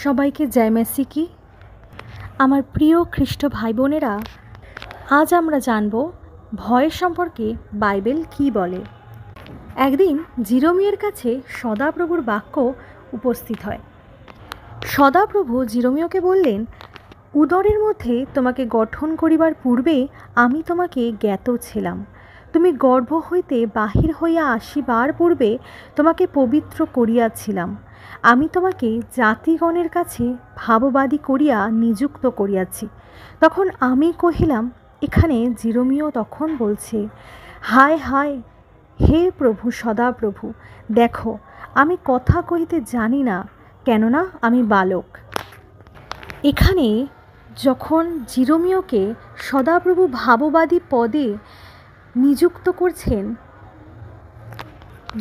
সবাইকে জয় মেসি কি। আমার প্রিয় খ্রিস্ট ভাই বোনেরা, আজ আমরা জানব ভয় সম্পর্কে বাইবেল কি বলে। একদিন জিরোমিওর কাছে সদাপ্রভুর বাক্য উপস্থিত হয়। সদাপ্রভু জিরোমিওকে বললেন, উদরের মধ্যে তোমাকে গঠন করিবার পূর্বে আমি তোমাকে জ্ঞাত ছিলাম। তুমি গর্ভ হইতে বাহির হইয়া আসিবার পূর্বে তোমাকে পবিত্র করিয়াছিলাম। আমি তোমাকে জাতিগণের কাছে ভাববাদী করিয়া নিযুক্ত করিয়াছি। তখন আমি কহিলাম, এখানে জিরোমিও তখন বলছে, হায় হায় হে প্রভু সদাপ্রভু, দেখো আমি কথা কহিতে জানি না, কেননা আমি বালক। এখানে যখন জিরোমিওকে সদাপ্রভু ভাববাদী পদে নিযুক্ত করছেন,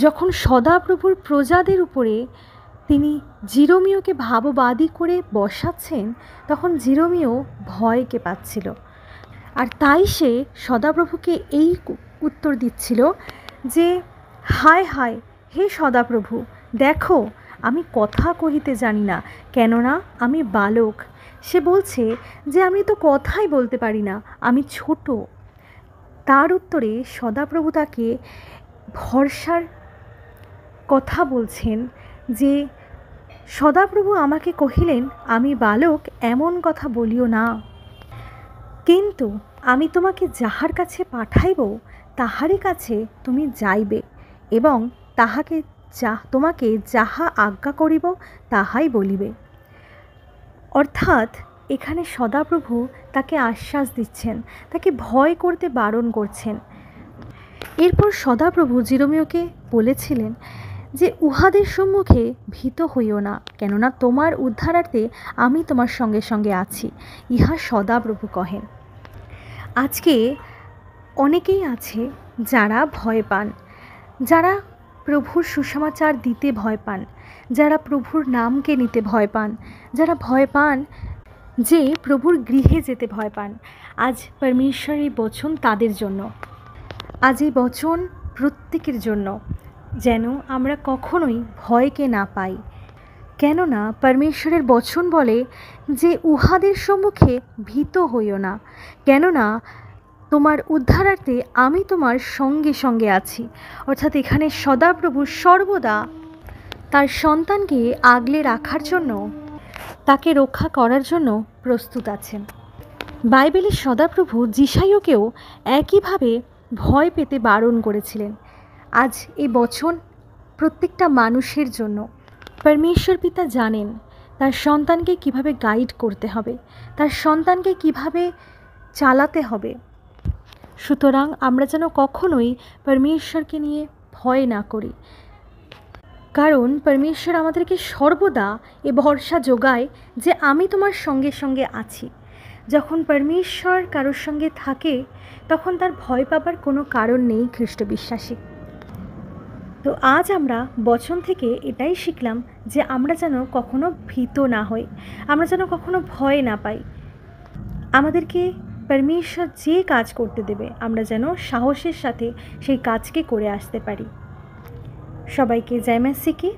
যখন সদাপ্রভুর প্রজাদের উপরে তিনি জিরোমিওকে ভাববাদী করে বসাচ্ছেন, তখন জিরোমিও ভয়কে পাচ্ছিল। আর তাই সে সদাপ্রভুকে এই উত্তর দিচ্ছিল যে, হায় হায় হে সদাপ্রভু, দেখো আমি কথা কহিতে জানি না, কেননা আমি বালক। সে বলছে যে আমি তো কথাই বলতে পারি না, আমি ছোট। তার উত্তরে সদাপ্রভু তাকে ভরসার কথা বলছেন যে, সদাপ্রভু আমাকে কহিলেন, আমি বালক, এমন কথা বলিও না, কিন্তু আমি তোমাকে যাহার কাছে পাঠাইব তাহারই কাছে তুমি যাইবে এবং তোমাকে যাহা আজ্ঞা করিব তাহাই বলিবে। অর্থাৎ এখানে সদাপ্রভু তাকে আশ্বাস দিচ্ছেন, তাকে ভয় করতে বারণ করছেন। এরপর সদাপ্রভু জিরোমিওকে বলেছিলেন যে, উহাদের সম্মুখে ভীত হইও না, কেননা তোমার উদ্ধারার্থে আমি তোমার সঙ্গে সঙ্গে আছি। ইহা সদাপ্রভু কহেন। আজকে অনেকেই আছে যারা ভয় পান, যারা প্রভুর সুসমাচার দিতে ভয় পান, যারা প্রভুর নামকে নিতে ভয় পান, যারা ভয় পান যে প্রভুর গৃহে যেতে ভয় পান। আজ পরমেশ্বরের এই বচন তাদের জন্য, আজ এই বচন প্রত্যেকের জন্য, যেন আমরা কখনোই ভয়কে না পাই। কেননা পরমেশ্বরের বচন বলে যে, উহাদের সম্মুখে ভীত হইও না, কেননা তোমার উদ্ধারার্থে আমি তোমার সঙ্গে সঙ্গে আছি। অর্থাৎ এখানে সদাপ্রভু সর্বদা তার সন্তানকে আগলে রাখার জন্য, তাকে রক্ষা করার জন্য প্রস্তুত আছেন। বাইবেলের সদাপ্রভু যিশাইকেও একইভাবে ভয় পেতে বারণ করেছিলেন। আজ এই বচন প্রত্যেকটা মানুষের জন্য। পরমেশ্বর পিতা জানেন তার সন্তানকে কিভাবে গাইড করতে হবে, তার সন্তানকে কিভাবে চালাতে হবে। সুতরাং আমরা যেন কখনোই পরমেশ্বরকে নিয়ে ভয় না করি, কারণ পরমেশ্বর আমাদেরকে সর্বদা এ ভরসা যোগায় যে আমি তোমার সঙ্গে সঙ্গে আছি। যখন পরমেশ্বর কারোর সঙ্গে থাকে তখন তার ভয় পাবার কোনো কারণ নেই খ্রিস্ট বিশ্বাসী। তো আজ আমরা বচন থেকে এটাই শিখলাম যে আমরা যেন কখনো ভীত না হই, আমরা যেন কখনো ভয় না পাই। আমাদেরকে পরমেশ্বর যে কাজ করতে দেবে আমরা যেন সাহসের সাথে সেই কাজকে করে আসতে পারি। সবাইকে জয় মেসি কি।